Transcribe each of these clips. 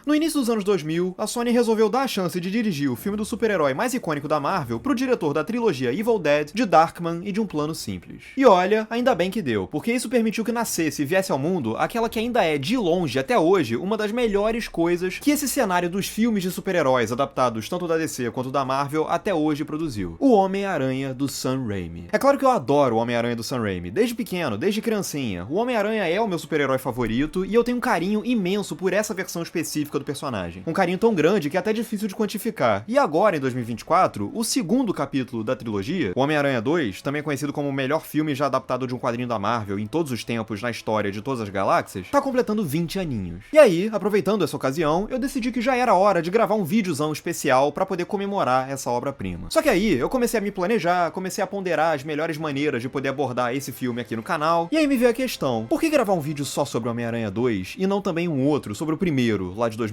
No início dos anos 2000, a Sony resolveu dar a chance de dirigir o filme do super-herói mais icônico da Marvel pro diretor da trilogia Evil Dead, de Darkman e de Um Plano Simples. E olha, ainda bem que deu, porque isso permitiu que nascesse e viesse ao mundo aquela que ainda é, de longe até hoje, uma das melhores coisas que esse cenário dos filmes de super-heróis adaptados tanto da DC quanto da Marvel até hoje produziu. O Homem-Aranha do Sam Raimi. É claro que eu adoro o Homem-Aranha do Sam Raimi, desde pequeno, desde criancinha. O Homem-Aranha é o meu super-herói favorito e eu tenho um carinho imenso por essa versão específica do personagem. Um carinho tão grande que é até difícil de quantificar. E agora, em 2024, o segundo capítulo da trilogia, o Homem-Aranha 2, também conhecido como o melhor filme já adaptado de um quadrinho da Marvel em todos os tempos na história de todas as galáxias, tá completando 20 aninhos. E aí, aproveitando essa ocasião, eu decidi que já era hora de gravar um videozão especial pra poder comemorar essa obra-prima. Só que aí, eu comecei a me planejar, comecei a ponderar as melhores maneiras de poder abordar esse filme aqui no canal, e aí me veio a questão, por que gravar um vídeo só sobre o Homem-Aranha 2 e não também um outro sobre o primeiro, lá de 2002?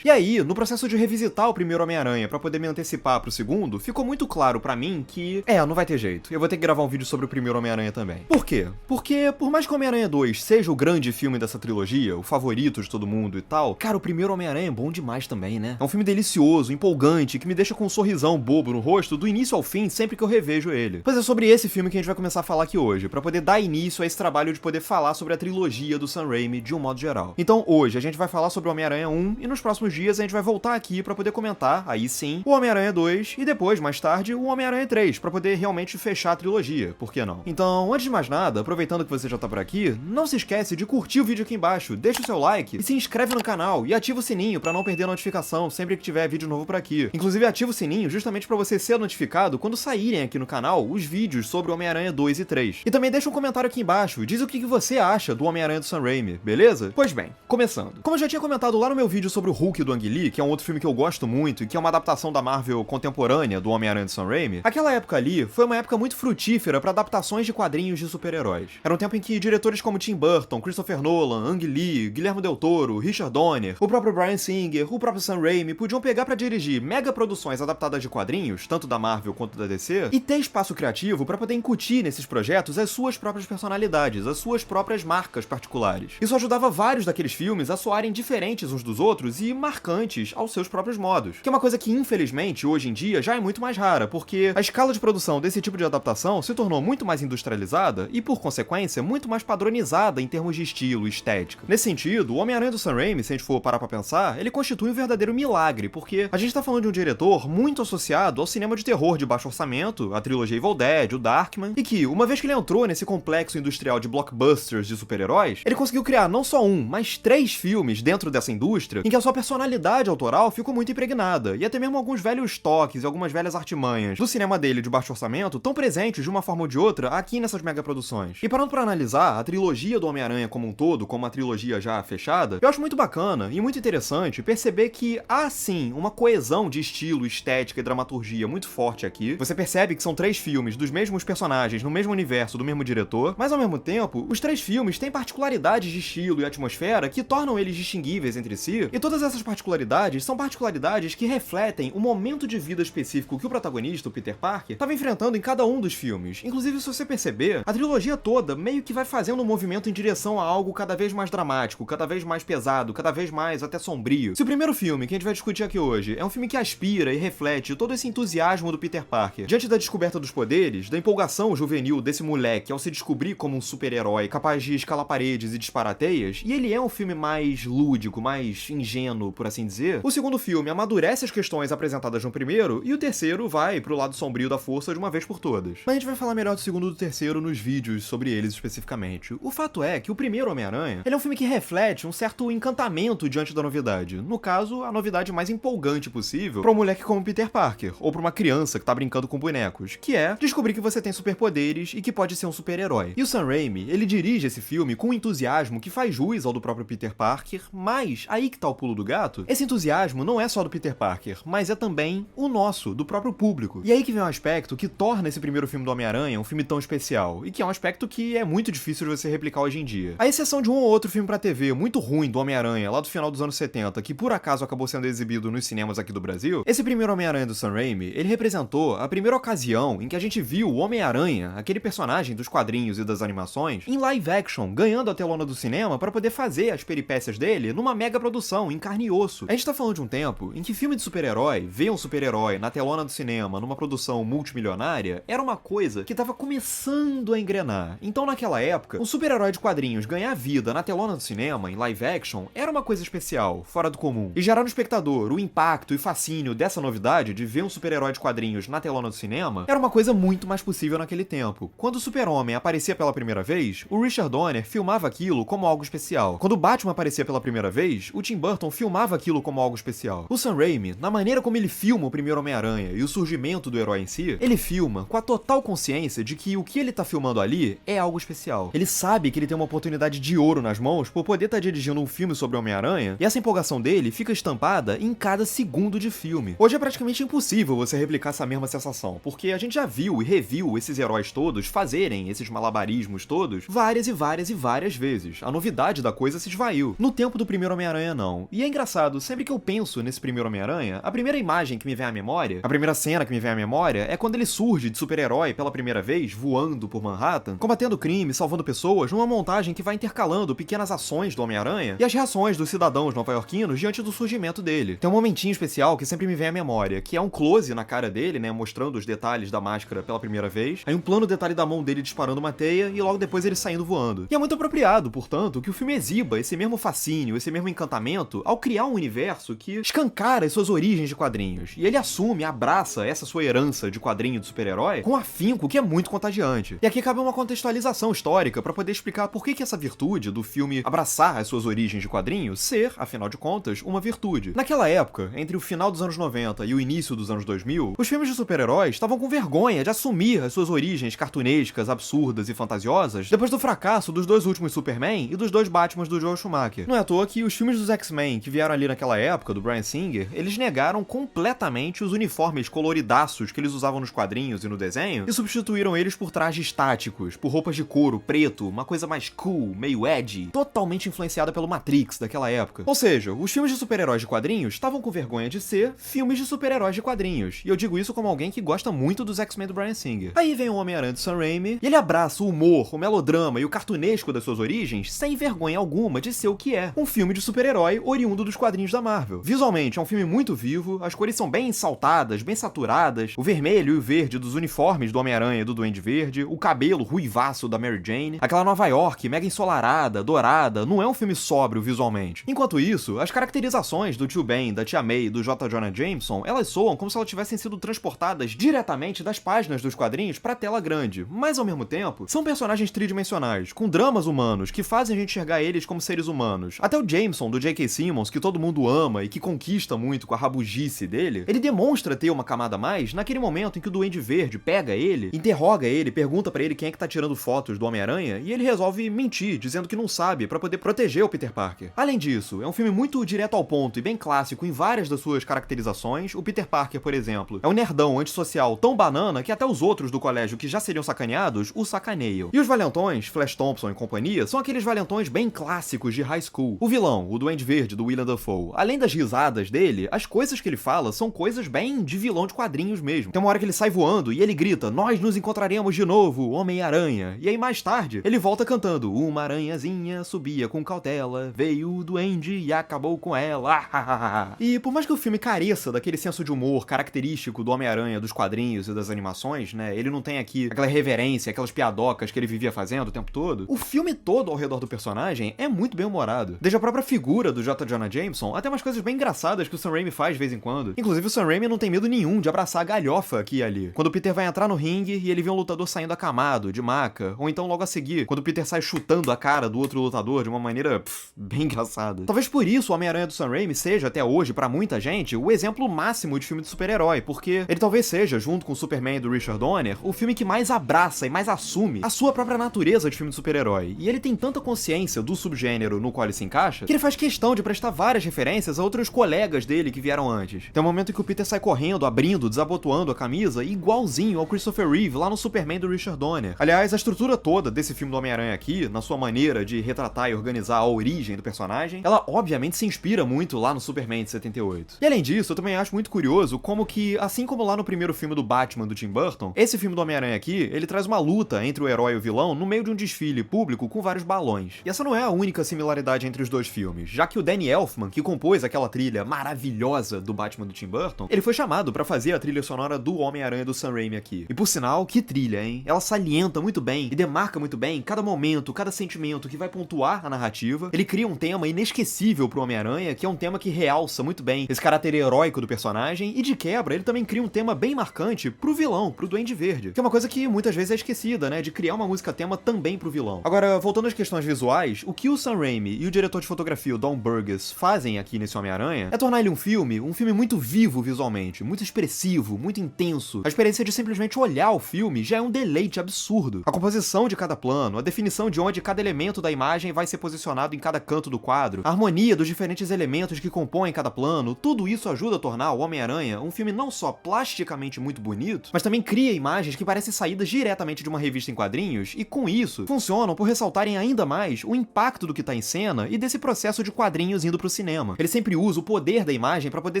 E aí, no processo de revisitar o primeiro Homem-Aranha pra poder me antecipar pro segundo, ficou muito claro pra mim que, não vai ter jeito, eu vou ter que gravar um vídeo sobre o primeiro Homem-Aranha também. Por quê? Porque, por mais que o Homem-Aranha 2 seja o grande filme dessa trilogia, o favorito de todo mundo e tal, cara, o primeiro Homem-Aranha é bom demais também, né? É um filme delicioso, empolgante, que me deixa com um sorrisão bobo no rosto do início ao fim sempre que eu revejo ele. Pois é sobre esse filme que a gente vai começar a falar aqui hoje, pra poder dar início a esse trabalho de poder falar sobre a trilogia do Sam Raimi de um modo geral. Então hoje a gente vai falar sobre o Homem-Aranha 1 e nos próximos dias a gente vai voltar aqui pra poder comentar, aí sim, o Homem-Aranha 2 e depois, mais tarde, o Homem-Aranha 3, pra poder realmente fechar a trilogia, por que não? Então, antes de mais nada, aproveitando que você já tá por aqui, não se esquece de curtir o vídeo aqui embaixo, deixa o seu like e se inscreve no canal e ativa o sininho pra não perder a notificação sempre que tiver vídeo novo por aqui. Inclusive ativa o sininho justamente pra você ser notificado quando saírem aqui no canal os vídeos sobre o Homem-Aranha 2 e 3. E também deixa um comentário aqui embaixo, diz o que você acha do Homem-Aranha do Sam Raimi, beleza? Pois bem, começando. Como eu já tinha comentado lá no meu vídeo sobre o Hulk do Ang Lee, que é um outro filme que eu gosto muito e que é uma adaptação da Marvel contemporânea do Homem-Aranha do Sam Raimi, aquela época ali foi uma época muito frutífera para adaptações de quadrinhos de super-heróis. Era um tempo em que diretores como Tim Burton, Christopher Nolan, Ang Lee, Guillermo del Toro, Richard Donner, o próprio Bryan Singer, o próprio Sam Raimi podiam pegar para dirigir mega produções adaptadas de quadrinhos, tanto da Marvel quanto da DC, e ter espaço criativo para poder incutir nesses projetos as suas próprias personalidades, as suas próprias marcas particulares. Isso ajudava vários daqueles filmes a soarem diferentes uns dos outros e marcantes aos seus próprios modos, que é uma coisa que infelizmente hoje em dia já é muito mais rara, porque a escala de produção desse tipo de adaptação se tornou muito mais industrializada e, por consequência, muito mais padronizada em termos de estilo e estética. Nesse sentido, o Homem-Aranha do Sam Raimi, se a gente for parar pra pensar, ele constitui um verdadeiro milagre, porque a gente tá falando de um diretor muito associado ao cinema de terror de baixo orçamento, a trilogia Evil Dead, o Darkman, e que, uma vez que ele entrou nesse complexo industrial de blockbusters de super-heróis, ele conseguiu criar não só um, mas 3 filmes dentro dessa indústria em que a sua personalidade autoral ficou muito impregnada, e até mesmo alguns velhos toques e algumas velhas artimanhas do cinema dele de baixo orçamento tão presentes de uma forma ou de outra aqui nessas megaproduções. E parando pra analisar a trilogia do Homem-Aranha como um todo, como uma trilogia já fechada, eu acho muito bacana e muito interessante perceber que há sim uma coesão de estilo, estética e dramaturgia muito forte aqui. Você percebe que são 3 filmes dos mesmos personagens, no mesmo universo, do mesmo diretor, mas ao mesmo tempo, os 3 filmes têm particularidades de estilo e atmosfera que tornam eles distinguíveis entre si, e todas essas particularidades são particularidades que refletem o momento de vida específico que o protagonista, o Peter Parker, estava enfrentando em cada um dos filmes. Inclusive, se você perceber, a trilogia toda meio que vai fazendo um movimento em direção a algo cada vez mais dramático, cada vez mais pesado, cada vez mais até sombrio. Se o primeiro filme, que a gente vai discutir aqui hoje, é um filme que aspira e reflete todo esse entusiasmo do Peter Parker diante da descoberta dos poderes, da empolgação juvenil desse moleque ao se descobrir como um super-herói capaz de escalar paredes e disparar teias, e ele é um filme mais lúdico, mais ingênuo, por assim dizer, o segundo filme amadurece as questões apresentadas no primeiro, e o terceiro vai pro lado sombrio da força de uma vez por todas. Mas a gente vai falar melhor do segundo e do terceiro nos vídeos sobre eles especificamente. O fato é que o primeiro Homem-Aranha, ele é um filme que reflete um certo encantamento diante da novidade. No caso, a novidade mais empolgante possível pra um moleque como Peter Parker, ou pra uma criança que tá brincando com bonecos, que é descobrir que você tem superpoderes e que pode ser um super-herói. E o Sam Raimi, ele dirige esse filme com um entusiasmo que faz jus ao do próprio Peter Parker, mas aí que tá o pulo do gato, esse entusiasmo não é só do Peter Parker, mas é também o nosso, do próprio público. E aí que vem um aspecto que torna esse primeiro filme do Homem-Aranha um filme tão especial, e que é um aspecto que é muito difícil de você replicar hoje em dia. A exceção de um ou outro filme pra TV muito ruim do Homem-Aranha, lá do final dos anos 70, que por acaso acabou sendo exibido nos cinemas aqui do Brasil, esse primeiro Homem-Aranha do Sam Raimi, ele representou a primeira ocasião em que a gente viu o Homem-Aranha, aquele personagem dos quadrinhos e das animações, em live action, ganhando a telona do cinema para poder fazer as peripécias dele numa mega produção evolução em carne e osso. A gente tá falando de um tempo em que filme de super-herói, ver um super-herói na telona do cinema, numa produção multimilionária, era uma coisa que tava começando a engrenar. Então naquela época, um super-herói de quadrinhos ganhar vida na telona do cinema, em live action, era uma coisa especial, fora do comum. E gerar no espectador o impacto e fascínio dessa novidade de ver um super-herói de quadrinhos na telona do cinema, era uma coisa muito mais possível naquele tempo. Quando o Super-Homem aparecia pela primeira vez, o Richard Donner filmava aquilo como algo especial. Quando o Batman aparecia pela primeira vez, o Tim Burton filmava aquilo como algo especial. O Sam Raimi, na maneira como ele filma o primeiro Homem-Aranha e o surgimento do herói em si, ele filma com a total consciência de que o que ele tá filmando ali é algo especial. Ele sabe que ele tem uma oportunidade de ouro nas mãos por poder estar dirigindo um filme sobre o Homem-Aranha, e essa empolgação dele fica estampada em cada segundo de filme. Hoje é praticamente impossível você replicar essa mesma sensação, porque a gente já viu e reviu esses heróis todos fazerem esses malabarismos todos várias e várias e várias vezes. A novidade da coisa se esvaiu. No tempo do primeiro Homem-Aranha, não. E é engraçado, sempre que eu penso nesse primeiro Homem-Aranha, a primeira imagem que me vem à memória, a primeira cena que me vem à memória é quando ele surge de super-herói pela primeira vez, voando por Manhattan, combatendo crime, salvando pessoas, numa montagem que vai intercalando pequenas ações do Homem-Aranha e as reações dos cidadãos nova-iorquinos diante do surgimento dele. Tem um momentinho especial que sempre me vem à memória, que é um close na cara dele, né, mostrando os detalhes da máscara pela primeira vez, aí um plano detalhe da mão dele disparando uma teia e logo depois ele saindo voando. E é muito apropriado, portanto, que o filme exiba esse mesmo fascínio, esse mesmo encantamento ao criar um universo que escancara as suas origens de quadrinhos. E ele assume, abraça essa sua herança de quadrinho de super-herói com afinco que é muito contagiante. E aqui cabe uma contextualização histórica para poder explicar por que essa virtude do filme abraçar as suas origens de quadrinho ser, afinal de contas, uma virtude. Naquela época, entre o final dos anos 90 e o início dos anos 2000, os filmes de super-heróis estavam com vergonha de assumir as suas origens cartunescas, absurdas e fantasiosas depois do fracasso dos dois últimos Superman e dos dois Batmans do Joel Schumacher. Não é à toa que os filmes dos X-Men que vieram ali naquela época, do Bryan Singer, eles negaram completamente os uniformes coloridaços que eles usavam nos quadrinhos e no desenho e substituíram eles por trajes táticos, por roupas de couro preto, uma coisa mais cool, meio edgy, totalmente influenciada pelo Matrix daquela época. Ou seja, os filmes de super-heróis de quadrinhos estavam com vergonha de ser filmes de super-heróis de quadrinhos. E eu digo isso como alguém que gosta muito dos X-Men do Bryan Singer. Aí vem o Homem-Aranha do Sam Raimi e ele abraça o humor, o melodrama e o cartunesco das suas origens sem vergonha alguma de ser o que é, um filme de super-herói oriundo dos quadrinhos da Marvel. Visualmente é um filme muito vivo, as cores são bem saltadas, bem saturadas, o vermelho e o verde dos uniformes do Homem-Aranha e do Duende Verde, o cabelo ruivaço da Mary Jane, aquela Nova York mega ensolarada, dourada, não é um filme sóbrio visualmente. Enquanto isso, as caracterizações do Tio Ben, da Tia May e do J. Jonah Jameson, elas soam como se elas tivessem sido transportadas diretamente das páginas dos quadrinhos pra tela grande, mas ao mesmo tempo, são personagens tridimensionais, com dramas humanos, que fazem a gente enxergar eles como seres humanos. Até o Jameson, do J.K. Simmons, que todo mundo ama e que conquista muito com a rabugice dele, ele demonstra ter uma camada a mais naquele momento em que o Duende Verde pega ele, interroga ele, pergunta pra ele quem é que tá tirando fotos do Homem-Aranha, e ele resolve mentir, dizendo que não sabe, pra poder proteger o Peter Parker. Além disso, é um filme muito direto ao ponto e bem clássico em várias das suas caracterizações. O Peter Parker, por exemplo, é um nerdão antissocial tão banana que até os outros do colégio que já seriam sacaneados o sacaneiam. E os valentões, Flash Thompson e companhia, são aqueles valentões bem clássicos de high school. O vilão, o Duende Verde do Willem Dafoe, além das risadas dele, as coisas que ele fala são coisas bem de vilão de quadrinhos mesmo. Tem uma hora que ele sai voando e ele grita: "Nós nos encontraremos de novo, Homem-Aranha." E aí mais tarde, ele volta cantando: "Uma aranhazinha subia com cautela, veio o duende e acabou com ela." E por mais que o filme careça daquele senso de humor característico do Homem-Aranha dos quadrinhos e das animações, né, ele não tem aqui aquela reverência, aquelas piadocas que ele vivia fazendo o tempo todo, o filme todo ao redor do personagem é muito bem humorado. Desde a própria figura do J. Jonah Jameson, até umas coisas bem engraçadas que o Sam Raimi faz de vez em quando. Inclusive o Sam Raimi não tem medo nenhum de abraçar a galhofa aqui e ali. Quando o Peter vai entrar no ringue e ele vê um lutador saindo acamado, de maca, ou então logo a seguir, quando o Peter sai chutando a cara do outro lutador de uma maneira bem engraçada. Talvez por isso o Homem-Aranha do Sam Raimi seja, até hoje, pra muita gente, o exemplo máximo de filme de super-herói, porque ele talvez seja, junto com o Superman do Richard Donner, o filme que mais abraça e mais assume a sua própria natureza de filme de super-herói. E ele tem tanta consciência do subgênero no qual ele se encaixa, que ele faz questão de prestar várias referências a outros colegas dele que vieram antes. Tem um momento em que o Peter sai correndo, abrindo, desabotoando a camisa, igualzinho ao Christopher Reeve lá no Superman do Richard Donner. Aliás, a estrutura toda desse filme do Homem-Aranha aqui, na sua maneira de retratar e organizar a origem do personagem, ela obviamente se inspira muito lá no Superman de 78. E além disso, eu também acho muito curioso como que, assim como lá no primeiro filme do Batman do Tim Burton, esse filme do Homem-Aranha aqui, ele traz uma luta entre o herói e o vilão no meio de um desfile público com vários balões. E essa não é a única similaridade entre os dois filmes, já que que o Danny Elfman, que compôs aquela trilha maravilhosa do Batman do Tim Burton, ele foi chamado pra fazer a trilha sonora do Homem-Aranha do Sam Raimi aqui. E por sinal, que trilha, hein? Ela salienta muito bem e demarca muito bem cada momento, cada sentimento que vai pontuar a narrativa. Ele cria um tema inesquecível pro Homem-Aranha, que é um tema que realça muito bem esse caráter heróico do personagem, e de quebra, ele também cria um tema bem marcante pro vilão, pro Duende Verde, que é uma coisa que muitas vezes é esquecida, né, de criar uma música tema também pro vilão. Agora, voltando às questões visuais, o que o Sam Raimi e o diretor de fotografia, o Don Burgess, fazem aqui nesse Homem-Aranha é tornar ele um filme muito vivo visualmente, muito expressivo, muito intenso. A experiência de simplesmente olhar o filme já é um deleite absurdo. A composição de cada plano, a definição de onde cada elemento da imagem vai ser posicionado em cada canto do quadro, a harmonia dos diferentes elementos que compõem cada plano, tudo isso ajuda a tornar o Homem-Aranha um filme não só plasticamente muito bonito, mas também cria imagens que parecem saídas diretamente de uma revista em quadrinhos e, com isso, funcionam por ressaltarem ainda mais o impacto do que tá em cena e desse processo de quadrinhos indo pro cinema. Ele sempre usa o poder da imagem pra poder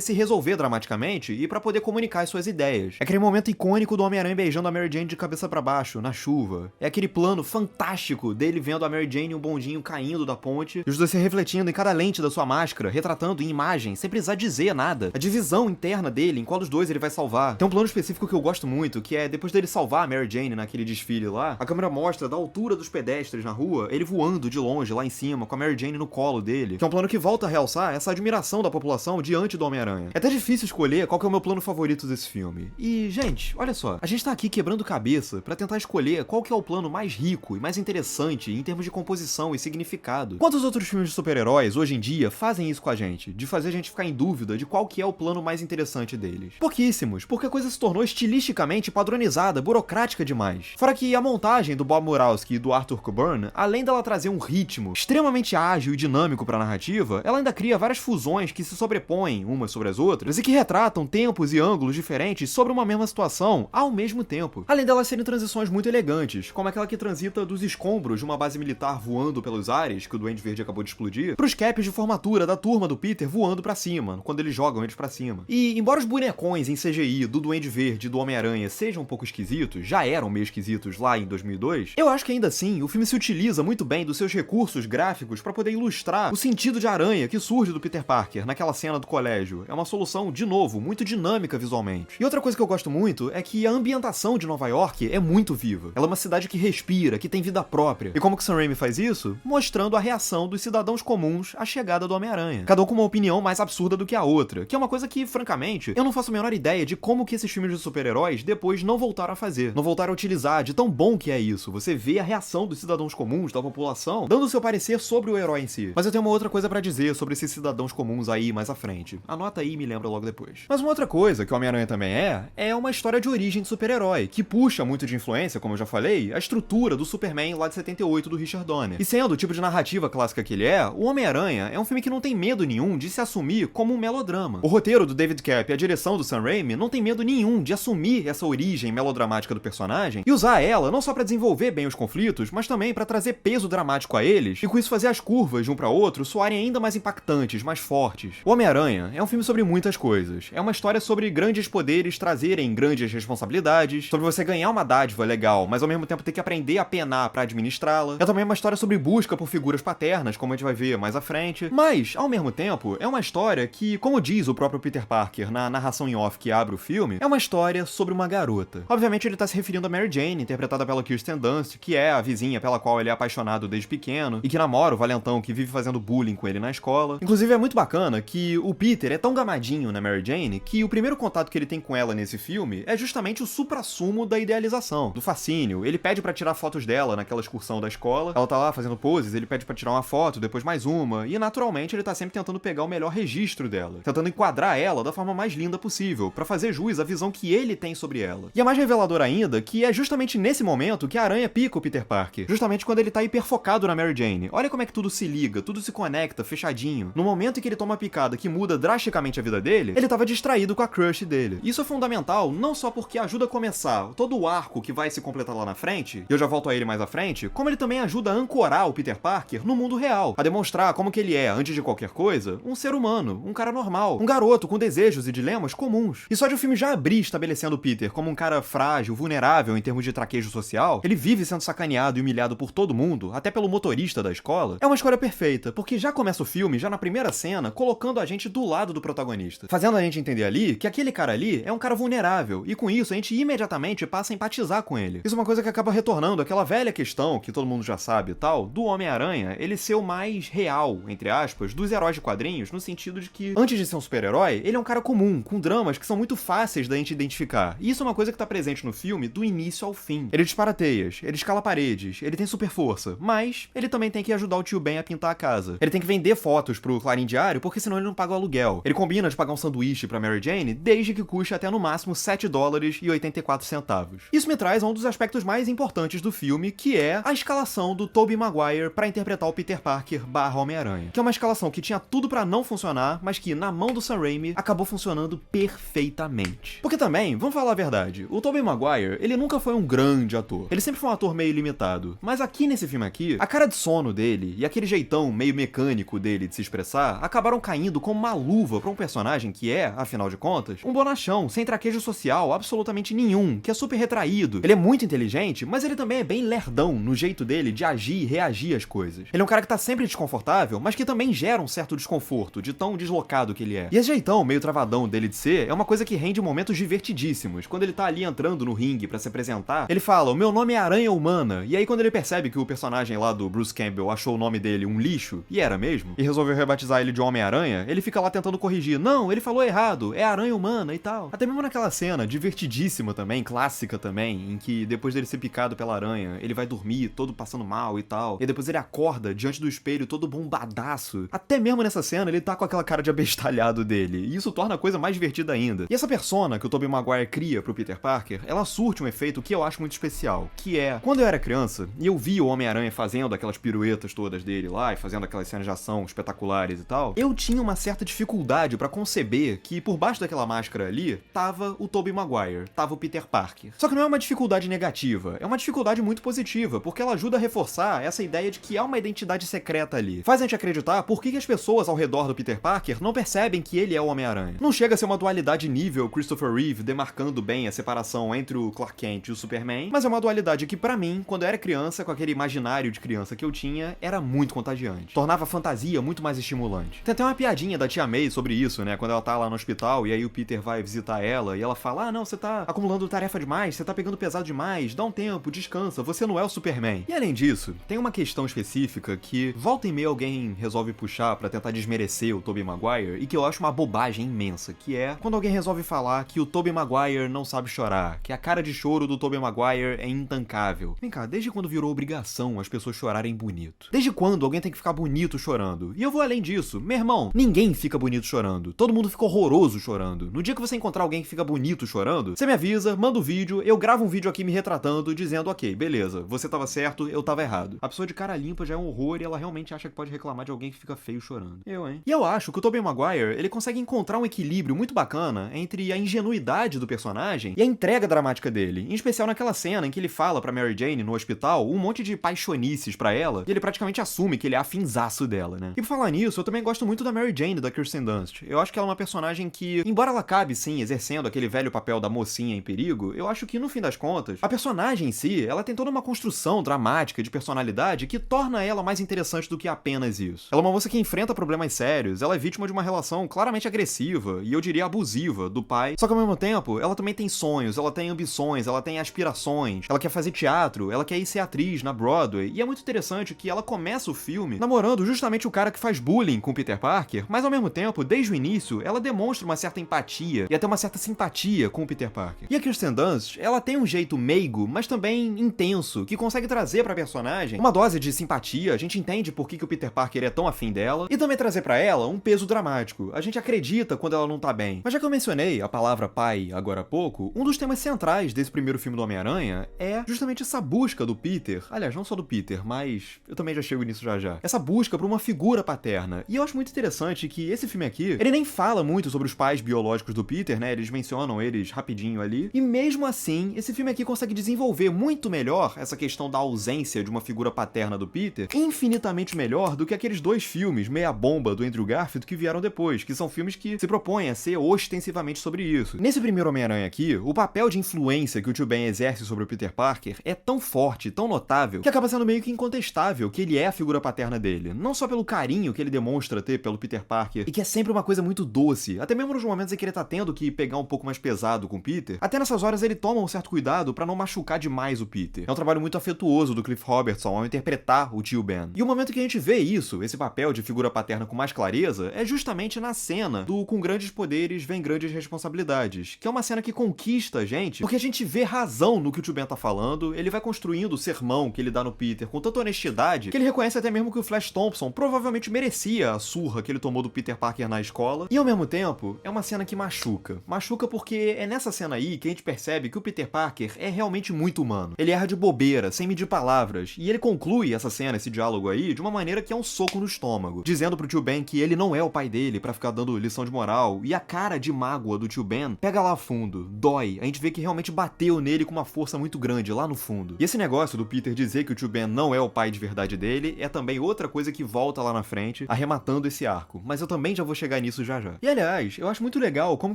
se resolver dramaticamente e pra poder comunicar as suas ideias. É aquele momento icônico do Homem-Aranha beijando a Mary Jane de cabeça pra baixo, na chuva. É aquele plano fantástico dele vendo a Mary Jane e o bondinho caindo da ponte, e os dois se refletindo em cada lente da sua máscara, retratando em imagem, sem precisar dizer nada. A divisão interna dele, em qual dos dois ele vai salvar. Tem um plano específico que eu gosto muito, que é depois dele salvar a Mary Jane naquele desfile lá, a câmera mostra da altura dos pedestres na rua, ele voando de longe lá em cima, com a Mary Jane no colo dele, que é um plano que volta a realçar essa admiração da população diante do Homem-Aranha. É até difícil escolher qual que é o meu plano favorito desse filme. E, gente, olha só, a gente tá aqui quebrando cabeça pra tentar escolher qual que é o plano mais rico e mais interessante em termos de composição e significado. Quantos outros filmes de super-heróis, hoje em dia, fazem isso com a gente? De fazer a gente ficar em dúvida de qual que é o plano mais interessante deles? Pouquíssimos, porque a coisa se tornou estilisticamente padronizada, burocrática demais. Fora que a montagem do Bob Murawski e do Arthur Coburn, além dela trazer um ritmo extremamente ágil e dinâmico pra narrativa, ela ainda cria várias fusões que se sobrepõem umas sobre as outras e que retratam tempos e ângulos diferentes sobre uma mesma situação ao mesmo tempo. Além delas serem transições muito elegantes, como aquela que transita dos escombros de uma base militar voando pelos ares, que o Duende Verde acabou de explodir, pros caps de formatura da turma do Peter voando pra cima, quando eles jogam eles pra cima. E, embora os bonecões em CGI do Duende Verde e do Homem-Aranha sejam um pouco esquisitos, já eram meio esquisitos lá em 2002, eu acho que ainda assim o filme se utiliza muito bem dos seus recursos gráficos pra poder ilustrar o sentido de aranha que surge do Peter Parker naquela cena do colégio. É uma solução, de novo, muito dinâmica visualmente. E outra coisa que eu gosto muito é que a ambientação de Nova York é muito viva. Ela é uma cidade que respira, que tem vida própria. E como que Sam Raimi faz isso? Mostrando a reação dos cidadãos comuns à chegada do Homem-Aranha. Cada um com uma opinião mais absurda do que a outra, que é uma coisa que, francamente, eu não faço a menor ideia de como que esses filmes de super-heróis depois não voltaram a fazer, não voltaram a utilizar, de tão bom que é isso. Você vê a reação dos cidadãos comuns, da população, dando o seu parecer sobre o herói em si. Mas eu tenho uma outra coisa pra dizer sobre esses cidadãos comuns aí mais à frente. Anota aí e me lembra logo depois. Mas uma outra coisa que o Homem-Aranha também é uma história de origem de super-herói, que puxa muito de influência, como eu já falei, a estrutura do Superman lá de 78 do Richard Donner. E sendo o tipo de narrativa clássica que ele é, o Homem-Aranha é um filme que não tem medo nenhum de se assumir como um melodrama. O roteiro do David Koepp e a direção do Sam Raimi não tem medo nenhum de assumir essa origem melodramática do personagem e usar ela não só pra desenvolver bem os conflitos, mas também pra trazer peso dramático a eles e com isso fazer as curvas de um pra outro soarem ainda mais impactantes, mais fortes. O Homem-Aranha é um filme sobre muitas coisas. É uma história sobre grandes poderes trazerem grandes responsabilidades, sobre você ganhar uma dádiva legal, mas ao mesmo tempo ter que aprender a penar pra administrá-la. É também uma história sobre busca por figuras paternas, como a gente vai ver mais à frente. Mas, ao mesmo tempo, é uma história que, como diz o próprio Peter Parker na narração em off que abre o filme, é uma história sobre uma garota. Obviamente ele tá se referindo a Mary Jane, interpretada pela Kirsten Dunst, que é a vizinha pela qual ele é apaixonado desde pequeno, e que namora o valentão que vive fazendo bullying com ele na escola. Inclusive é muito bacana que o Peter é tão gamadinho na Mary Jane que o primeiro contato que ele tem com ela nesse filme é justamente o suprassumo da idealização, do fascínio. Ele pede pra tirar fotos dela naquela excursão da escola, ela tá lá fazendo poses, ele pede pra tirar uma foto, depois mais uma, e naturalmente ele tá sempre tentando pegar o melhor registro dela, tentando enquadrar ela da forma mais linda possível, pra fazer jus à visão que ele tem sobre ela. E é mais revelador ainda que é justamente nesse momento que a aranha pica o Peter Parker, justamente quando ele tá hiperfocado na Mary Jane. Olha como é que tudo se liga, tudo se conecta, fechadinho. No momento em que ele toma a picada que muda drasticamente a vida dele, ele tava distraído com a crush dele. Isso é fundamental não só porque ajuda a começar todo o arco que vai se completar lá na frente, e eu já volto a ele mais à frente, como ele também ajuda a ancorar o Peter Parker no mundo real, a demonstrar como que ele é, antes de qualquer coisa, um ser humano, um cara normal, um garoto com desejos e dilemas comuns. E só de o filme já abrir estabelecendo o Peter como um cara frágil, vulnerável em termos de traquejo social, ele vive sendo sacaneado e humilhado por todo mundo, até pelo motorista da escola, é uma escolha perfeita, porque já começa começa o filme já na primeira cena, colocando a gente do lado do protagonista, fazendo a gente entender ali que aquele cara ali é um cara vulnerável, e com isso a gente imediatamente passa a empatizar com ele. Isso é uma coisa que acaba retornando àquela velha questão, que todo mundo já sabe e tal, do Homem-Aranha, ele ser o mais real, entre aspas, dos heróis de quadrinhos, no sentido de que, antes de ser um super-herói, ele é um cara comum, com dramas que são muito fáceis da gente identificar. E isso é uma coisa que tá presente no filme do início ao fim. Ele dispara teias, ele escala paredes, ele tem super força, mas ele também tem que ajudar o tio Ben a pintar a casa. Ele tem que vender fotos pro Clarim Diário, porque senão ele não paga o aluguel. Ele combina de pagar um sanduíche pra Mary Jane, desde que custe até no máximo $7,84. Isso me traz a um dos aspectos mais importantes do filme, que é a escalação do Tobey Maguire pra interpretar o Peter Parker / Homem-Aranha. Que é uma escalação que tinha tudo pra não funcionar, mas que, na mão do Sam Raimi, acabou funcionando perfeitamente. Porque também, vamos falar a verdade, o Tobey Maguire, ele nunca foi um grande ator. Ele sempre foi um ator meio limitado. Mas aqui nesse filme aqui, a cara de sono dele e aquele jeitão meio mecânico dele de se expressar acabaram caindo como uma luva pra um personagem que é, afinal de contas, um bonachão, sem traquejo social absolutamente nenhum, que é super retraído. Ele é muito inteligente, mas ele também é bem lerdão no jeito dele de agir e reagir às coisas. Ele é um cara que tá sempre desconfortável, mas que também gera um certo desconforto, de tão deslocado que ele é. E esse jeitão meio travadão dele de ser é uma coisa que rende momentos divertidíssimos. Quando ele tá ali entrando no ringue pra se apresentar, ele fala, o meu nome é Aranha Humana, e aí quando ele percebe que o personagem lá do Bruce Campbell achou o nome dele um lixo, e era mesmo, e resolveu rebatizar ele de Homem-Aranha, ele fica lá tentando corrigir, não, ele falou errado, é Aranha Humana e tal. Até mesmo naquela cena, divertidíssima também, clássica também, em que depois dele ser picado pela aranha, ele vai dormir todo passando mal e tal, e depois ele acorda diante do espelho todo bombadaço. Até mesmo nessa cena ele tá com aquela cara de abestalhado dele, e isso torna a coisa mais divertida ainda. E essa persona que o Tobey Maguire cria pro Peter Parker, ela surte um efeito que eu acho muito especial, que é, quando eu era criança, e eu vi o Homem-Aranha fazendo aquelas piruetas todas dele lá, e fazendo aquelas cenas de ação espetaculares e tal, eu tinha uma certa dificuldade pra conceber que por baixo daquela máscara ali, tava o Tobey Maguire, tava o Peter Parker. Só que não é uma dificuldade negativa, é uma dificuldade muito positiva, porque ela ajuda a reforçar essa ideia de que há uma identidade secreta ali. Faz a gente acreditar por que as pessoas ao redor do Peter Parker não percebem que ele é o Homem-Aranha. Não chega a ser uma dualidade nível Christopher Reeve demarcando bem a separação entre o Clark Kent e o Superman, mas é uma dualidade que pra mim, quando eu era criança, com aquele imaginário de criança que eu tinha, era muito contagiante. Tornava a fantasia muito mais estimulante. Tem até uma piadinha da tia May sobre isso, né? Quando ela tá lá no hospital e aí o Peter vai visitar ela e ela fala, ah não, você tá acumulando tarefa demais, você tá pegando pesado demais, dá um tempo, descansa, você não é o Superman. E além disso, tem uma questão específica que volta e meia alguém resolve puxar pra tentar desmerecer o Tobey Maguire e que eu acho uma bobagem imensa, que é quando alguém resolve falar que o Tobey Maguire não sabe chorar, que a cara de choro do Tobey Maguire é intancável. Vem cá, desde quando virou obrigação as pessoas chorarem bonito? Desde quando alguém tem que ficar bonito chorando? E eu vou além disso, meu irmão, ninguém fica bonito chorando, todo mundo fica horroroso chorando. No dia que você encontrar alguém que fica bonito chorando, você me avisa, manda o vídeo, eu gravo um vídeo aqui me retratando, dizendo, ok, beleza, você tava certo, eu tava errado. A pessoa de cara limpa já é um horror e ela realmente acha que pode reclamar de alguém que fica feio chorando. Hein? E eu acho que o Tobey Maguire, ele consegue encontrar um equilíbrio muito bacana entre a ingenuidade do personagem e a entrega dramática dele, em especial naquela cena em que ele fala pra Mary Jane no hospital um monte de paixonices pra ela, e ele praticamente assume que ele é afinzaço dela, né? E por falar nisso, eu também gosto muito da Mary Jane, da Kirsten Dunst. Eu acho que ela é uma personagem que, embora ela acabe sim exercendo aquele velho papel da mocinha em perigo, eu acho que no fim das contas, a personagem em si, ela tem toda uma construção dramática de personalidade que torna ela mais interessante do que apenas isso. Ela é uma moça que enfrenta problemas sérios, ela é vítima de uma relação claramente agressiva e eu diria abusiva do pai, só que ao mesmo tempo, ela também tem sonhos, ela tem ambições, ela tem aspirações, ela quer fazer teatro, ela quer ir ser atriz na Broadway, e é muito interessante que ela começa o filme namorando justamente o cara que faz bullying com o Peter Parker, mas ao mesmo tempo, desde o início, ela demonstra uma certa empatia e até uma certa simpatia com o Peter Parker. E a Kirsten Dunst, ela tem um jeito meigo, mas também intenso, que consegue trazer pra personagem uma dose de simpatia, a gente entende por que o Peter Parker é tão afim dela, e também trazer pra ela um peso dramático. A gente acredita quando ela não tá bem. Mas já que eu mencionei a palavra pai agora há pouco, um dos temas centrais desse primeiro filme do Homem-Aranha é justamente essa busca do Peter, aliás, não só do Peter, mas eu também já chego nisso já. Essa busca por uma figura paterna. E eu acho muito interessante que esse filme aqui, ele nem fala muito sobre os pais biológicos do Peter, né? Eles mencionam eles rapidinho ali. E mesmo assim, esse filme aqui consegue desenvolver muito melhor essa questão da ausência de uma figura paterna do Peter, infinitamente melhor do que aqueles dois filmes meia bomba do Andrew Garfield que vieram depois, que são filmes que se propõem a ser ostensivamente sobre isso. Nesse primeiro Homem-Aranha aqui, o papel de influência que o tio Ben exerce sobre o Peter Parker é tão forte, tão notável, que acaba sendo meio que incontestável que ele é a figura paterna dele. Não só pelo carinho que ele demonstra ter pelo Peter Parker, e que é sempre uma coisa muito doce, até mesmo nos momentos em que ele tá tendo que pegar um pouco mais pesado com o Peter, até nessas horas ele toma um certo cuidado pra não machucar demais o Peter. É um trabalho muito afetuoso do Cliff Robertson ao interpretar o tio Ben. E o momento que a gente vê isso, esse papel de figura paterna com mais clareza, é justamente na cena do Com Grandes Poderes Vem Grandes Responsabilidades, que é uma cena que conquista a gente, porque a gente vê razão no que o tio Ben tá falando, ele vai construindo o sermão que ele dá no Peter com tanta honestidade, que ele reconhece até mesmo que o Flash Thompson provavelmente merecia a surra que ele tomou do Peter Parker na escola, e ao mesmo tempo, é uma cena que machuca. Machuca porque é nessa cena aí que a gente percebe que o Peter Parker é realmente muito humano. Ele erra de bobeira, sem medir palavras, e ele conclui essa cena, esse diálogo aí, de uma maneira que é um soco no estômago, dizendo pro tio Ben que ele não é o pai dele pra ficar dando lição de moral, e a cara de mágoa do tio Ben pega lá fundo, dói, a gente vê que realmente bateu nele com uma força muito grande lá no fundo. E esse negócio do Peter dizer que o tio Ben não é o pai de verdade dele é também outra coisa que volta lá na frente, arrematando esse arco, mas eu também já vou chegar nisso já já. E aliás, eu acho muito legal como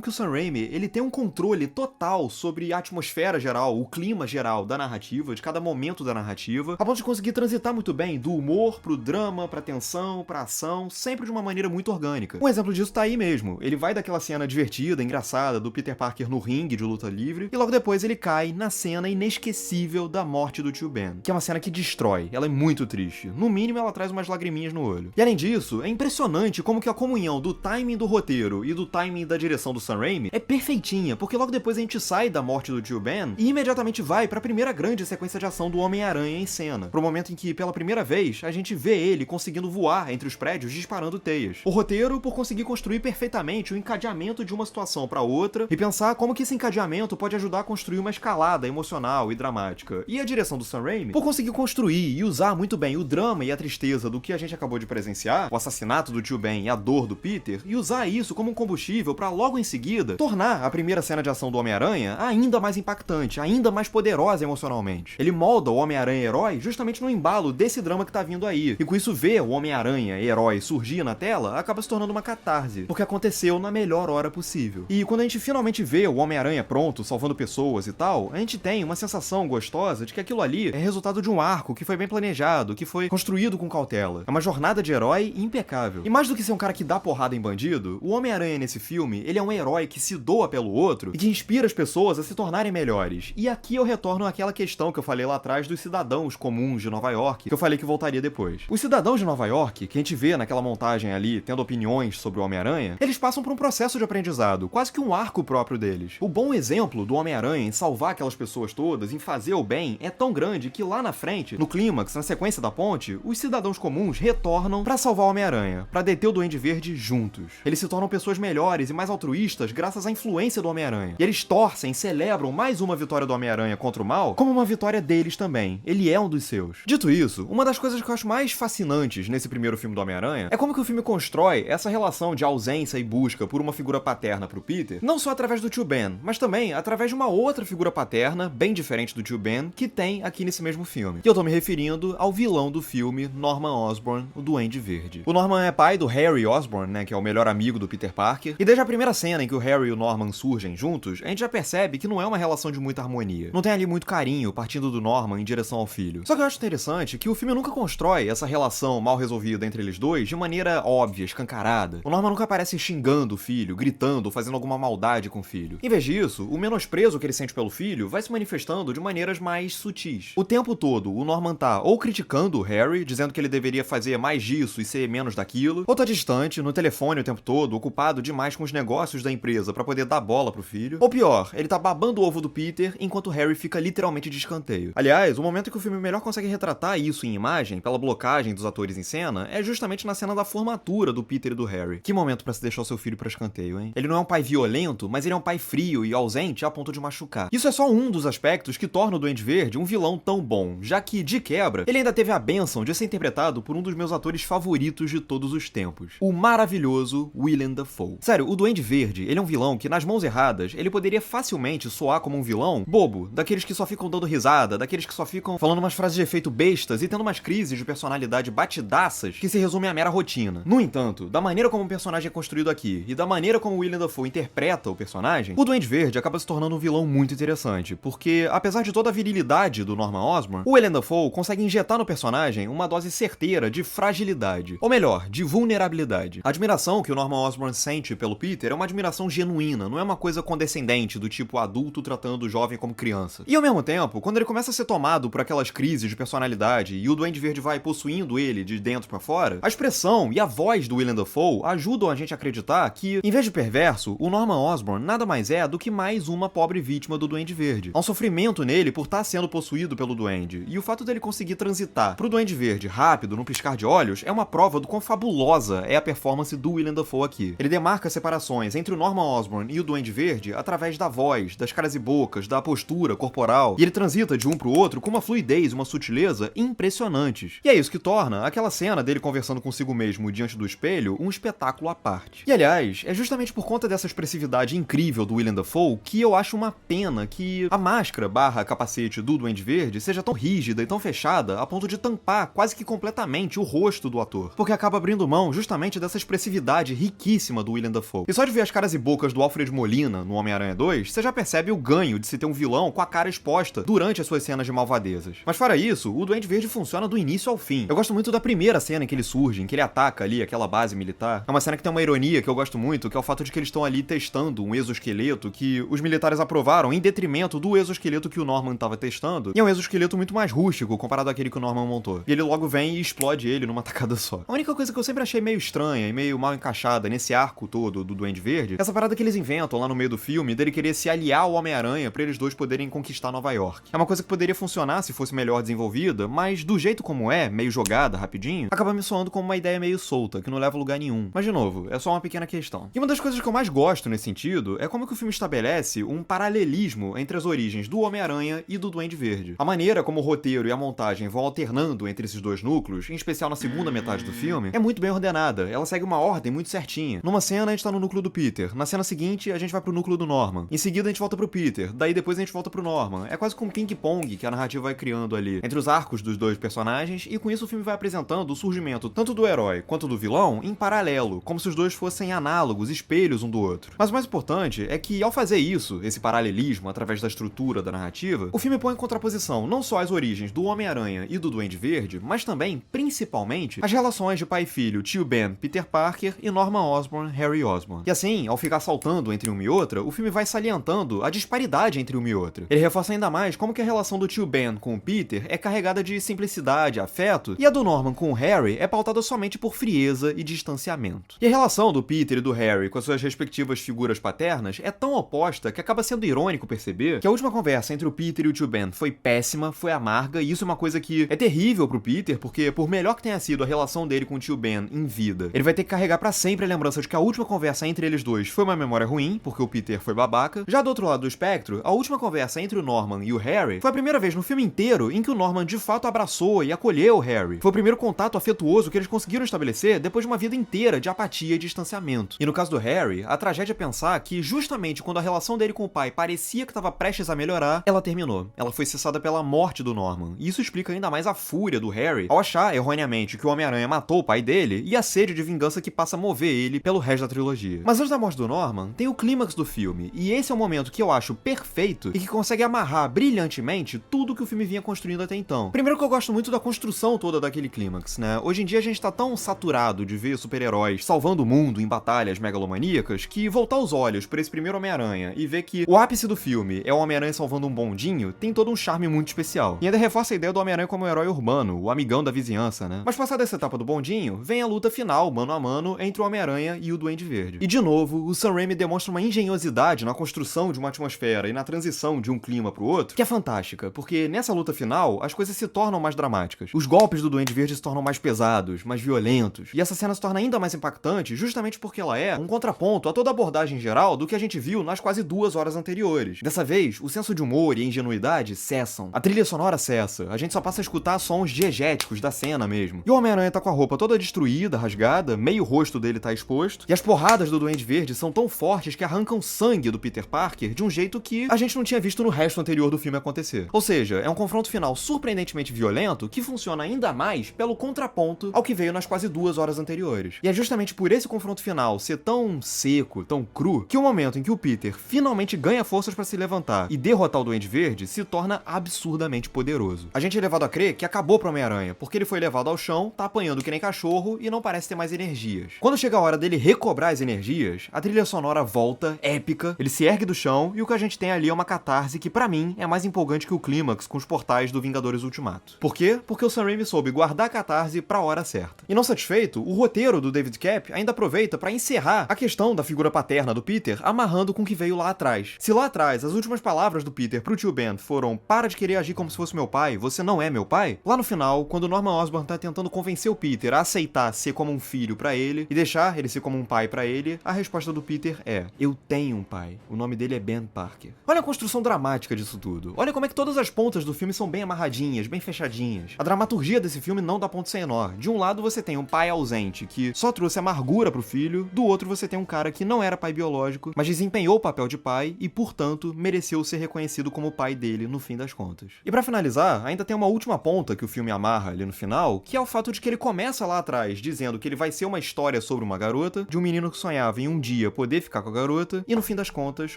que o Sam Raimi, ele tem um controle total sobre a atmosfera geral, o clima geral da narrativa, de cada momento da narrativa, a ponto de conseguir transitar muito bem do humor pro drama, pra tensão, pra ação, sempre de uma maneira muito orgânica. Um exemplo disso tá aí mesmo. Ele vai daquela cena divertida, engraçada, do Peter Parker no ringue de luta livre, e logo depois ele cai na cena inesquecível da morte do tio Ben, que é uma cena que destrói, ela é muito triste. No mínimo, ela traz umas lagriminhas no olho. E além disso, é impressionante como que a comunhão do timing do roteiro e do timing da direção do Sam Raimi é perfeitinha, porque logo depois a gente sai da morte do tio Ben e imediatamente vai pra primeira grande sequência de ação do Homem-Aranha em cena, pro momento em que, pela primeira vez, a gente vê ele conseguindo voar entre os prédios disparando teias. O roteiro por conseguir construir perfeitamente o encadeamento de uma situação pra outra e pensar como que esse encadeamento pode ajudar a construir uma escalada emocional e dramática. E a direção do Sam Raimi por conseguir construir e usar muito bem o drama e a tristeza do que a gente acabou de presenciar, o assassinato do tio Ben e a dor do Peter, e usar isso como um combustível pra logo em seguida tornar a primeira cena de ação do Homem-Aranha ainda mais impactante, ainda mais poderosa emocionalmente. Ele molda o Homem-Aranha herói justamente no embalo desse drama que tá vindo aí, e com isso ver o Homem-Aranha herói surgir na tela acaba se tornando uma catarse, porque aconteceu na melhor hora possível. E quando a gente finalmente vê o Homem-Aranha pronto, salvando pessoas e tal, a gente tem uma sensação gostosa de que aquilo ali é resultado de um arco que foi bem planejado, que foi construído com cautela. É uma jornada de herói impecável. E mais do que ser um cara que dá porrada em bandido, o Homem-Aranha nesse filme, ele é um herói que se doa pelo outro e que inspira as pessoas a se tornarem melhores. E aqui eu retorno àquela questão que eu falei lá atrás dos cidadãos comuns de Nova York, que eu falei que voltaria depois. Os cidadãos de Nova York, que a gente vê naquela montagem ali, tendo opiniões sobre o Homem-Aranha, eles passam por um processo de aprendizado, quase que um arco próprio deles. O bom exemplo do Homem-Aranha em salvar aquelas pessoas todas, em fazer o bem, é tão grande que lá na frente, no clímax, na sequência da ponte, os cidadãos comuns retornam pra salvar o Homem-Aranha, pra deter o Duende Verde juntos. Eles se tornam pessoas melhores e mais altruístas graças à influência do Homem-Aranha. E eles torcem, celebram mais uma vitória do Homem-Aranha contra o mal, como uma vitória deles também. Ele é um dos seus. Dito isso, uma das coisas que eu acho mais fascinantes nesse primeiro filme do Homem-Aranha é como que o filme constrói essa relação de ausência e busca por uma figura paterna pro Peter, não só através do tio Ben, mas também através de uma outra figura paterna, bem diferente do tio Ben, que tem aqui nesse mesmo filme. E eu tô me referindo ao vilão do filme, Norman Osborn, o Duende Verde. O Norman é pai do Harry Osborn, né, que é o melhor amigo do Peter Parker, e desde a primeira cena em que o Harry e o Norman surgem juntos, a gente já percebe que não é uma relação de muita harmonia. Não tem ali muito carinho partindo do Norman em direção ao filho. Só que eu acho interessante que o filme nunca constrói essa relação mal resolvida entre eles dois de maneira óbvia, escancarada. O Norman nunca aparece xingando o filho, gritando, fazendo alguma maldade com o filho. Em vez disso, o menosprezo que ele sente pelo filho vai se manifestando de maneiras mais sutis. O tempo todo, o Norman tá ou criticando o Harry, dizendo que ele deveria fazer mais disso e ser menos daquilo, ou tá distante, no telefone o tempo todo, ocupado demais com os negócios da empresa pra poder dar bola pro filho. Ou pior, ele tá babando o ovo do Peter enquanto o Harry fica literalmente de escanteio. Aliás, o momento que o filme melhor consegue retratar isso em imagem, pela blocagem dos atores em cena, é justamente na cena da formatura do Peter e do Harry. Que momento pra se deixar o seu filho pra escanteio, hein? Ele não é um pai violento, mas ele é um pai frio e ausente a ponto de machucar. Isso é só um dos aspectos que torna o Duende Verde um vilão tão bom, já que, de quebra, ele ainda teve a bênção de ser interpretado por um dos meus atores favoritos de todos os tempos, o maravilhoso Willem Dafoe. Sério, o Duende Verde, ele é um vilão que, nas mãos erradas, ele poderia facilmente soar como um vilão bobo, daqueles que só ficam dando risada, daqueles que só ficam falando umas frases de efeito bestas e tendo umas crises de personalidade batidaças que se resumem à mera rotina. No entanto, da maneira como o personagem é construído aqui e da maneira como o Willem Dafoe interpreta o personagem, o Duende Verde acaba se tornando um vilão muito interessante, porque, apesar de toda a virilidade do Norman Osborn, o Willem Dafoe consegue injetar no personagem uma dose certeira de fragilidade, ou melhor, de vulnerabilidade. A admiração que o Norman Osborn sente pelo Peter é uma admiração genuína, não é uma coisa condescendente, do tipo adulto tratando o jovem como criança. E ao mesmo tempo, quando ele começa a ser tomado por aquelas crises de personalidade e o Duende Verde vai possuindo ele de dentro pra fora, a expressão e a voz do Willem Dafoe ajudam a gente a acreditar que, em vez de perverso, o Norman Osborn nada mais é do que mais uma pobre vítima do Duende Verde. Há um sofrimento nele por estar sendo possuído pelo Duende, e o fato dele conseguir transitar pro Duende Verde rápido, num piscar de olhos, é uma prova do quão fabulosa é a performance do Willem Dafoe aqui. Ele demarca separações entre o Norman Osborn e o Duende Verde através da voz, das caras e bocas, da postura corporal, e ele transita de um pro outro com uma fluidez e uma sutileza impressionantes. E é isso que torna aquela cena dele conversando consigo mesmo diante do espelho um espetáculo à parte. E aliás, é justamente por conta dessa expressividade incrível do Willem Dafoe que eu acho uma pena que a máscara barra capacete do Duende Verde seja tão rígida e tão fechada a ponto de tampar quase que completamente o rosto do ator, porque acaba abrindo mão justamente dessa expressividade riquíssima do Willem Dafoe. E só de ver as caras e bocas do Alfred Molina no Homem-Aranha 2, você já percebe o ganho de se ter um vilão com a cara exposta durante as suas cenas de malvadezas. Mas fora isso, o Duende Verde funciona do início ao fim. Eu gosto muito da primeira cena em que ele surge, em que ele ataca ali aquela base militar. É uma cena que tem uma ironia que eu gosto muito, que é o fato de que eles estão ali testando um exoesqueleto que os militares aprovaram em detrimento do exoesqueleto que o Norman estava testando, e é um exoesqueleto muito mais rústico comparado àquele que o Norman montou. E ele logo vem e explode ele numa tacada só. A única coisa que eu sempre achei meio estranha e meio mal encaixada nesse arco todo do Duende Verde, é essa parada que eles inventam lá no meio do filme, dele querer se aliar ao Homem-Aranha pra eles dois poderem conquistar Nova York. É uma coisa que poderia funcionar se fosse melhor desenvolvida, mas do jeito como é, meio jogada, rapidinho, acaba me soando como uma ideia meio solta, que não leva a lugar nenhum. Mas de novo, é só uma pequena questão. E uma das coisas que eu mais gosto nesse sentido é como que o filme estabelece um paralelismo entre as origens do Homem-Aranha e do Duende Verde. A maneira como o roteiro e a montagem vão alternando entre esses dois núcleos, em especial na segunda metade do filme, é muito bem ordenada. Ela segue uma ordem muito certinha. Numa cena a gente tá no núcleo do Peter, na cena seguinte a gente vai pro núcleo do Norman, em seguida a gente volta pro Peter, daí depois a gente volta pro Norman. É quase como um ping-pong que a narrativa vai criando ali entre os arcos dos dois personagens, e com isso o filme vai apresentando o surgimento tanto do herói quanto do vilão em paralelo, como se os dois fossem análogos, espelhos um do outro. Mas o mais importante é que, ao fazer isso, esse paralelismo através da estrutura da narrativa, o filme põe em contraposição não só as origens do Homem-Aranha e do Duende Verde, mas também, principalmente, as relações de pai e filho, tio Ben, Peter Parker e Norman Osborn, Harry Osborn. E assim, ao ficar saltando entre uma e outra, o filme vai salientando a disparidade entre uma e outra. Ele reforça ainda mais como que a relação do tio Ben com o Peter é carregada de simplicidade, afeto, e a do Norman com o Harry é pautada somente por frieza e distanciamento. E a relação do Peter e do Harry com as suas respectivas figuras paternas é tão oposta que acaba sendo irônico perceber que a última conversa entre o Peter e o tio Ben foi péssima, foi amarga, e isso é uma coisa que é terrível pro Peter, porque por melhor que tenha sido a relação dele com o tio Ben em vida, ele vai ter que carregar pra sempre a lembrança de que a última conversa entre eles dois foi uma memória ruim, porque o Peter foi babaca. Já do outro lado do espectro, a última conversa entre o Norman e o Harry foi a primeira vez no filme inteiro em que o Norman de fato abraçou e acolheu o Harry. Foi o primeiro contato afetuoso que eles conseguiram estabelecer depois de uma vida inteira de apatia e distanciamento. E no caso do Harry, a tragédia é pensar que justamente quando a relação dele com o pai parecia que estava prestes a melhorar, ela terminou. Ela foi cessada pela morte do Norman. E isso explica ainda mais a fúria do Harry ao achar, erroneamente, que o Homem-Aranha matou o pai dele, e a sede de vingança que passa a mover ele pelo resto da trilogia. Mas antes da morte do Norman, tem o clímax do filme, e esse é o momento que eu acho perfeito e que consegue amarrar brilhantemente tudo que o filme vinha construindo até então. Primeiro que eu gosto muito da construção toda daquele clímax, né? Hoje em dia a gente tá tão saturado de ver super-heróis salvando o mundo em batalhas megalomaníacas que voltar os olhos por esse primeiro Homem-Aranha e ver que o ápice do filme é o Homem-Aranha salvando um bondinho tem todo um charme muito especial. E ainda reforça a ideia do Homem-Aranha como um herói urbano, o amigão da vizinhança, né? Mas passada essa etapa do bondinho, vem a luta final, mano a mano, entre o Homem-Aranha e o Duende Verde. E de novo, o Sam Raimi demonstra uma engenhosidade na construção de uma atmosfera e na transição de um clima pro outro, que é fantástica, porque nessa luta final, as coisas se tornam mais dramáticas. Os golpes do Duende Verde se tornam mais pesados, mais violentos, e essa cena se torna ainda mais impactante justamente porque ela é um contraponto a toda a abordagem geral do que a gente viu nas quase 2 horas anteriores. Dessa vez, o senso de humor e a ingenuidade cessam. A trilha sonora cessa, a gente só passa a escutar sons diegéticos da cena mesmo. E o Homem-Aranha tá com a roupa toda destruída, rasgada, meio rosto dele tá exposto, e as porradas do Duende Verde são tão fortes que arrancam sangue do Peter Parker de um jeito que a gente não tinha visto no resto anterior do filme acontecer. Ou seja, é um confronto final surpreendentemente violento que funciona ainda mais pelo contraponto ao que veio nas quase 2 horas anteriores. E é justamente por esse confronto final ser tão seco, tão cru, que o momento em que o Peter finalmente ganha forças pra se levantar e derrotar o Duende Verde se torna absurdamente poderoso. A gente é levado a crer que acabou pro Homem-Aranha, porque ele foi levado ao chão chão, tá apanhando que nem cachorro e não parece ter mais energias. Quando chega a hora dele recobrar as energias, a trilha sonora volta, épica, ele se ergue do chão e o que a gente tem ali é uma catarse que pra mim é mais empolgante que o clímax com os portais do Vingadores Ultimato. Por quê? Porque o Sam Raimi soube guardar a catarse pra hora certa. E não satisfeito, o roteiro do David Koepp ainda aproveita pra encerrar a questão da figura paterna do Peter, amarrando com o que veio lá atrás. Se lá atrás as últimas palavras do Peter pro tio Ben foram "para de querer agir como se fosse meu pai, você não é meu pai", lá no final, quando Norman Osborn tá tentando convencer o Peter a aceitar ser como um filho pra ele e deixar ele ser como um pai pra ele, a resposta do Peter é: "Eu tenho um pai, o nome dele é Ben Parker". Olha a construção dramática disso tudo. Olha como é que todas as pontas do filme são bem amarradinhas, bem fechadinhas. A dramaturgia desse filme não dá ponto sem nó. De um lado você tem um pai ausente que só trouxe amargura pro filho, do outro você tem um cara que não era pai biológico, mas desempenhou o papel de pai e, portanto, mereceu ser reconhecido como o pai dele no fim das contas. E pra finalizar, ainda tem uma última ponta que o filme amarra ali no final, que é o fato de que ele começa lá atrás dizendo que ele vai ser uma história sobre uma garota, de um menino que sonhava em um dia poder ficar com a garota, e no fim das contas,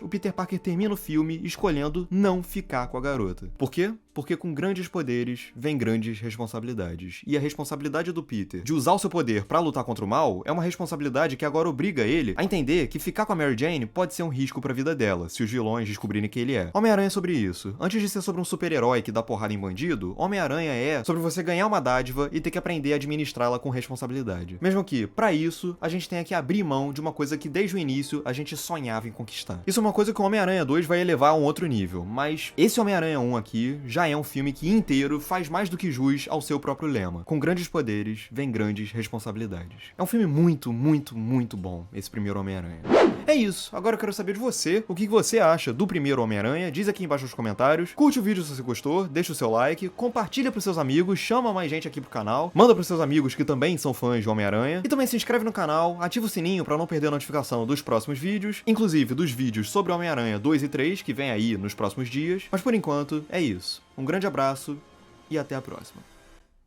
o Peter Parker termina o filme escolhendo não ficar com a garota. Por quê? Porque com grandes poderes vem grandes responsabilidades. E a responsabilidade do Peter de usar o seu poder pra lutar contra o mal é uma responsabilidade que agora obriga ele a entender que ficar com a Mary Jane pode ser um risco pra vida dela, se os vilões descobrirem que ele é. Homem-Aranha é sobre isso. Antes de ser sobre um super-herói que dá porrada em bandido, Homem-Aranha é sobre você ganhar uma dádiva e ter que aprender a administrá-la com responsabilidade. Mesmo que, pra isso, a gente tenha que abrir mão de uma coisa que desde o início a gente sonhava em conquistar. Isso é uma coisa que o Homem-Aranha 2 vai elevar a um outro nível, mas esse Homem-Aranha 1 aqui já é um filme que inteiro faz mais do que jus ao seu próprio lema. Com grandes poderes, vem grandes responsabilidades. É um filme muito, muito, muito bom, esse primeiro Homem-Aranha. É isso, agora eu quero saber de você, o que você acha do primeiro Homem-Aranha, diz aqui embaixo nos comentários, curte o vídeo se você gostou, deixa o seu like, compartilha pros seus amigos, chama mais gente aqui pro canal, manda pros seus amigos que também são fãs de Homem-Aranha, e também se inscreve no canal, ativa o sininho pra não perder a notificação dos próximos vídeos, inclusive dos vídeos sobre Homem-Aranha 2 e 3, que vem aí nos próximos dias, mas por enquanto é isso. Um grande abraço e até a próxima.